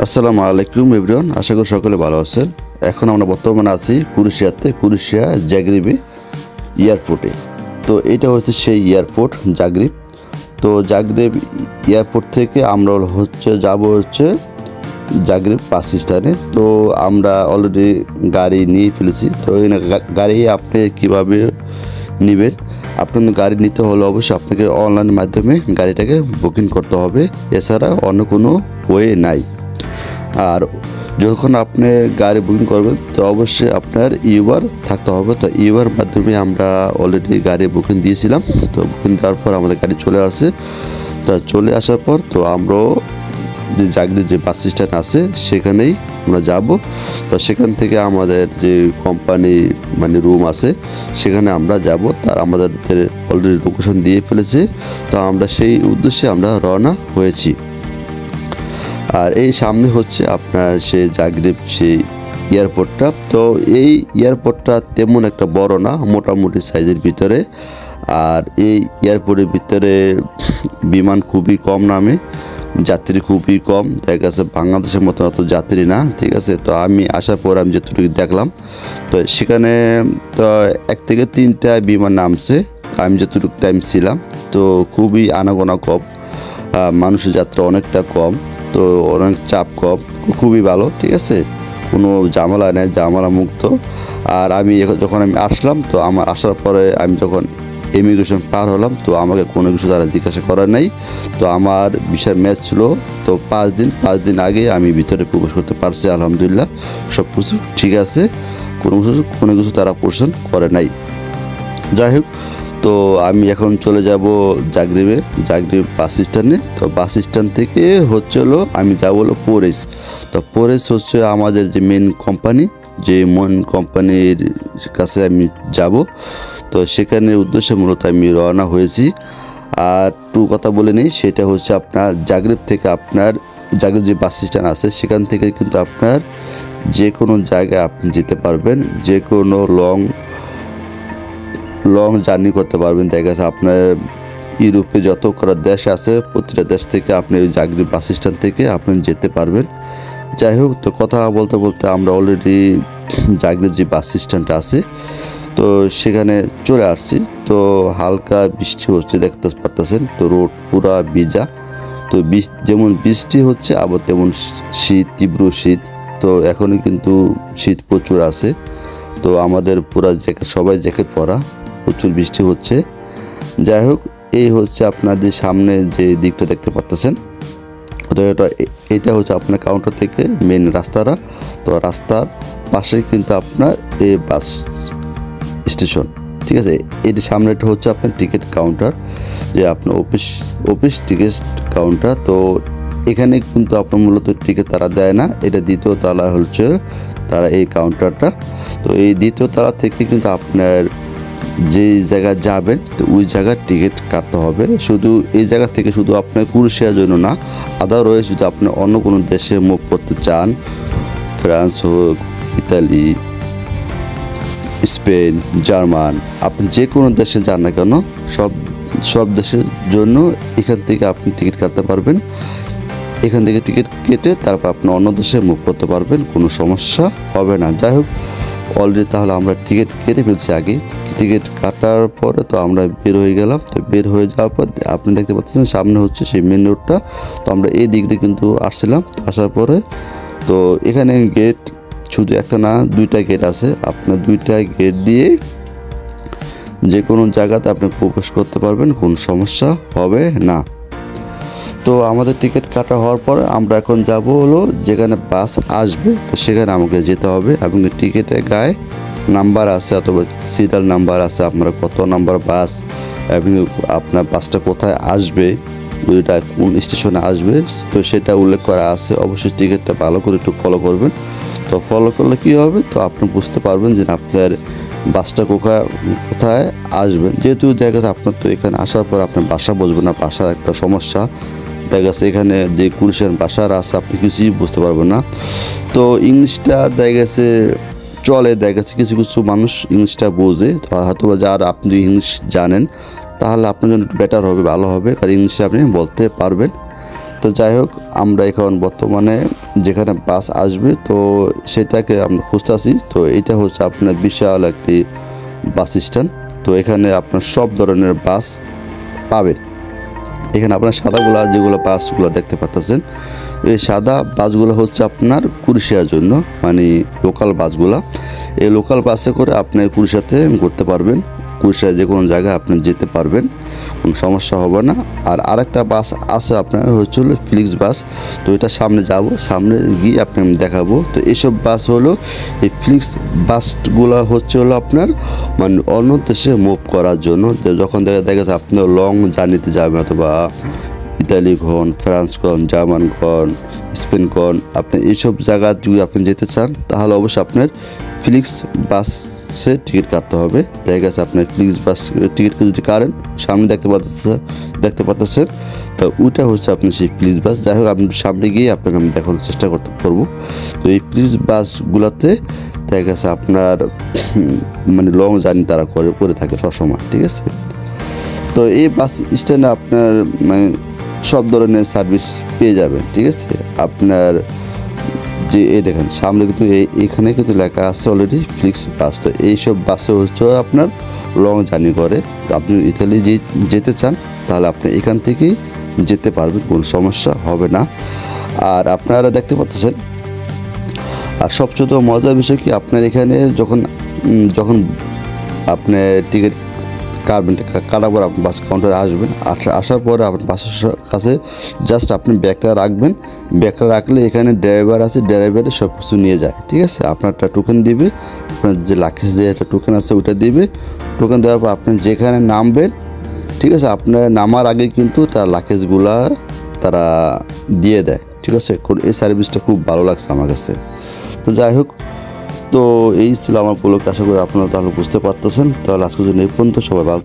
আসসালামু আলাইকুম এভরিওয়ান, আশা করি সকলে ভালো আছেন। এখন আমরা বর্তমানে আছি কুরুশিয়া জাগরিবে এয়ারপোর্টে। তো এটা হচ্ছে সেই এয়ারপোর্ট জাগরিব। তো জাগরিব এয়ারপোর্ট থেকে আমরা যাব জাগরিব বাস স্ট্যান্ডে। তো আমরা অলরেডি গাড়ি নিয়ে ফেলেছি। তো এই গাড়ি আপনি কীভাবে নেবেন, আপনার গাড়ি নিতে হলে অবশ্যই আপনাকে অনলাইন মাধ্যমে গাড়িটাকে বুকিং করতে হবে, এছাড়া অন্য কোনো ওয়ে নাই। আর যখন আপনি গাড়ি বুকিং করবেন তো অবশ্যই আপনার ইউবার থাকতে হবে। তো ইউবার মাধ্যমে আমরা অলরেডি গাড়ি বুকিং দিয়েছিলাম। তো বুকিং দেওয়ার পর আমাদের গাড়ি চলে আসে। তো চলে আসার পর তো আমরাও যে জাগরিব যে বাস স্ট্যান্ড আছে সেখানেই আমরা যাব। তো সেখান থেকে আমাদের যে কোম্পানি রুম আছে সেখানে আমরা যাব। তার আমাদের অলরেডি লোকেশন দিয়ে ফেলেছে। তো আমরা সেই উদ্দেশ্যে আমরা রওনা হয়েছি। আর এই সামনে হচ্ছে আপনার সেই জাগরিব সেই এয়ারপোর্টটা। তো এই এয়ারপোর্টটা তেমন একটা বড় না, মোটামুটি সাইজের ভিতরে। আর এই এয়ারপোর্টের ভিতরে বিমান খুবই কম নামে, যাত্রী খুবই কম। দেখা গেছে বাংলাদেশের মতো অত যাত্রী না, ঠিক আছে। তো আমি আসার পর আমি যেটুকু দেখলাম, তো সেখানে তো 1 থেকে 3টা বিমান নামছে। আমি যতটুকু টাইম ছিলাম তো খুবই আনাগোনা কম, মানুষের যাত্রা অনেকটা কম, তো অনেক চাপ কম, খুবই ভালো, ঠিক আছে। কোনো ঝামেলা নেই, ঝামেলা মুক্ত। আর আমি যখন আসলাম, তো আমার আসার পরে আমি যখন ইমিগ্রেশন পার হলাম, তো আমাকে কোনো কিছু তারা জিজ্ঞাসা করার নাই। তো আমার ভিসার ম্যাচ ছিল, তো 5 দিন আগে আমি ভিতরে প্রবেশ করতে পারছি। আলহামদুলিল্লাহ সব কিছু ঠিক আছে, কোনো কিছু তারা কোশ্চেন করে নাই। যাই হোক, তো আমি এখন চলে যাব জাগরিব বাস স্ট্যান্ডে। তো বাস স্ট্যান্ড থেকে আমি যাব পোরেস। তো পোরেস হচ্ছে আমাদের যে মেন কোম্পানির কাছে আমি যাব। তো সেখানে উদ্দেশ্যে মূলত আমি রওনা হয়েছি। আর কথা বলে নিই, সেটা হচ্ছে আপনার জাগরিব থেকে জাগরিব যে বাস স্ট্যান্ড আছে সেখান থেকে কিন্তু আপনার যে কোনো জায়গায় আপনি যেতে পারবেন, যে কোনো লং জার্নি করতে পারবেন। দেখা গেছে আপনার ইউরোপে যত দেশ আছে প্রতিটা দেশ থেকে আপনি ওই জাগরিব বাস স্ট্যান্ড থেকে আপনি যেতে পারবেন। যাই হোক, তো কথা বলতে বলতে আমরা অলরেডি জাগরিব যে বাস স্ট্যান্ডটা আছে তো সেখানে চলে আসছি। তো হালকা বৃষ্টি হচ্ছে, দেখতে পারতেছেন। তো রোড পুরা ভিজা। তো যেমন বৃষ্টি হচ্ছে আবার তেমন শীত, তীব্র শীত। তো এখনও কিন্তু শীত প্রচুর আছে। তো আমাদের পুরা সবাই জ্যাকেট পরা, প্রচুর বৃষ্টি হচ্ছে। যাই হোক, এই হচ্ছে আপনাদের সামনে যে দিকটা দেখতে পারতেছেন, তো এটা হচ্ছে আপনার কাউন্টার থেকে মেন রাস্তাটা। তো রাস্তার পাশে কিন্তু আপনার এই বাস স্টেশন, ঠিক আছে। এর সামনেটা হচ্ছে আপনার টিকিট কাউন্টার, যে আপনার অফিস টিকিট কাউন্টার। তো এখানে কিন্তু আপনার মূলত টিকিট তারা দেয় না, এটা দ্বিতীয় তলা হচ্ছে তারা এই কাউন্টারটা। তো এই দ্বিতীয় তলা থেকে কিন্তু আপনার যে জায়গায় যাবেন তো ওই জায়গার টিকিট কাটতে হবে। শুধু এই জায়গা থেকে শুধু আপনার কুরুশিয়ার জন্য না, আদারওয়াইজ যদি আপনি অন্য কোনো দেশে মুভ করতে চান, ফ্রান্স হোক, ইতালি, স্পেন, জার্মান, আপনি যে কোনো দেশে যান না কেন সব দেশের জন্য এখান থেকে আপনি টিকিট কাটতে পারবেন। এখান থেকে টিকিট কেটে তারপর আপনি অন্য দেশে মুভ করতে পারবেন, কোনো সমস্যা হবে না। যাই হোক, অলরেডি তাহলে আমরা টিকিট কেটে ফেলছি আগে। টিকিট কাটার পরে তো আমরা বের হয়ে গেলাম। তো বের হয়ে যাওয়ার পর আপনি দেখতে পাচ্ছেন সামনে হচ্ছে সেই মেন রোডটা। তো আমরা এই দিক দিয়ে কিন্তু আসছিলাম। আসার পরে তো এখানে গেট শুধু একটা না, 2টা গেট আছে। আপনার 2টা গেট দিয়ে যে কোনো জায়গাতে আপনি প্রবেশ করতে পারবেন, কোনো সমস্যা হবে না। তো আমাদের টিকিট কাটা হওয়ার পরে আমরা এখন যাব যেখানে বাস আসবে, তো সেখানে আমাকে যেতে হবে। এবং টিকিটের গায়ে নাম্বার আছে অথবা সিরিয়াল নাম্বার আছে, আপনার কত নাম্বার বাস এবং আপনার বাসটা কোথায় আসবে, ওইটা কোন স্টেশনে আসবে, তো সেটা উল্লেখ করা আছে। অবশ্যই টিকিটটা ভালো করে একটু ফলো করবেন। তো ফলো করলে কী হবে, তো আপনি বুঝতে পারবেন যে আপনার বাসটা কোথায় আসবেন। যেহেতু দেখা গেছে আপনার তো এখানে আসার পর আপনার বাসা বুঝবেন না, বাসার একটা সমস্যা। দেখা গেছে এখানে যে কুরুশিয়ান ভাষার আছে আপনি কিছুই বুঝতে পারবেন না। তো ইংলিশটা দেখা গেছে চলে, দেখা গেছে কিছু কিছু মানুষ ইংলিশটা বোঝে। তো হয়তো যার আপনি ইংলিশ জানেন তাহলে আপনার জন্য বেটার হবে, ভালো হবে, কারণ ইংলিশে আপনি বলতে পারবেন। তো যাই হোক, আমরা এখন বর্তমানে যেখানে বাস আসবে, তো সেটাকে আমরা খুঁজতেছি। তো এটা হচ্ছে আপনার বিশাল একটি বাস স্ট্যান্ড। তো এখানে আপনার সব ধরনের বাস পাবেন। এখানে আপনার সাদাগুলা যেগুলো বাসগুলো দেখতে পাচ্ছেন, এই সাদা বাসগুলো হচ্ছে আপনার কুরিশিয়ার জন্য, মানে লোকাল বাসগুলা। এই লোকাল বাসে করে আপনি কুরিশিয়াতে ঘুরতে পারবেন, কুরিশিয়া যে কোনো জায়গায় আপনি যেতে পারবেন, কোনো সমস্যা হবে না। আর আরেকটা বাস আছে আপনার হচ্ছে হলো ফ্লিক্স বাস। তো এটা সামনে যাব, সামনে গিয়ে আপনি আমি দেখাবো। তো এইসব বাস হলো, এই ফ্লিক্স বাসগুলো হচ্ছে হলো আপনার মানে অন্য দেশে মুভ করার জন্য। যখন দেখা যাচ্ছে আপনার লং জার্নিতে যাবেন, অথবা ইতালি গন, ফ্রান্স গন, জার্মান গন, স্পেন গন, আপনি এইসব জায়গা যদি আপনি যেতে চান, তাহলে অবশ্যই আপনার ফ্লিক্স বাসে টিকিট কাটতে হবে। দেখা গেছে আপনার ফ্লিক্স বাস টিকিট যদি কাটেন, সামনে দেখতে পাচ্ছেন, তো ওইটা হচ্ছে আপনার সেই ফ্লিক্স বাস। যাই হোক, আপনি সামনে গিয়ে আপনাকে আমি দেখানোর চেষ্টা করবো। তো এই ফ্লিক্স বাসগুলোতে দেখা গেছে আপনার মানে লং জার্নি তারা করে থাকে সবসময়, ঠিক আছে। তো এই বাস স্ট্যান্ডে আপনার মানে সব ধরনের সার্ভিস পেয়ে যাবেন, ঠিক আছে। আপনার যে এই দেখেন সামনে কিন্তু এখানে কিন্তু লেখা আছে অলরেডি ফ্লিক্স বাস। তো এইসব বাসে হচ্ছে আপনার লং জার্নি করে। তো আপনি ইতালি যেতে চান, তাহলে আপনি এখান থেকেই যেতে পারবেন, কোনো সমস্যা হবে না। আর আপনারা দেখতে পাচ্ছেন, আর সবচেয়ে মজার বিষয় কি, আপনার এখানে যখন আপনি টিকিট কাটবেন, কাটার পর আপনি বাস কাউন্টারে আসবেন। আসার পরে আপনার বাসের কাছে জাস্ট আপনি ব্যাগটা রাখবেন। ব্যাগটা রাখলে এখানে ড্রাইভার আছে, ড্রাইভারে সব কিছু নিয়ে যায়, ঠিক আছে। আপনার একটা টোকেন দিবে, আপনার যে লাকেজ যে একটা টোকেন আছে ওইটা দিবে। টোকেন দেওয়ার পর আপনি যেখানে নামবেন, ঠিক আছে, আপনার নামার আগে কিন্তু তার লাকেজগুলা তারা দিয়ে দেয়, ঠিক আছে। এই সার্ভিসটা খুব ভালো লাগছে আমার কাছে। তো যাই হোক, তো এই ছিল আমার উপলক্ষে। আশা করি আপনারা তাহলে বুঝতে পারতেছেন। তাহলে আজকের জন্য এই পর্যন্ত, সবাই ভালো।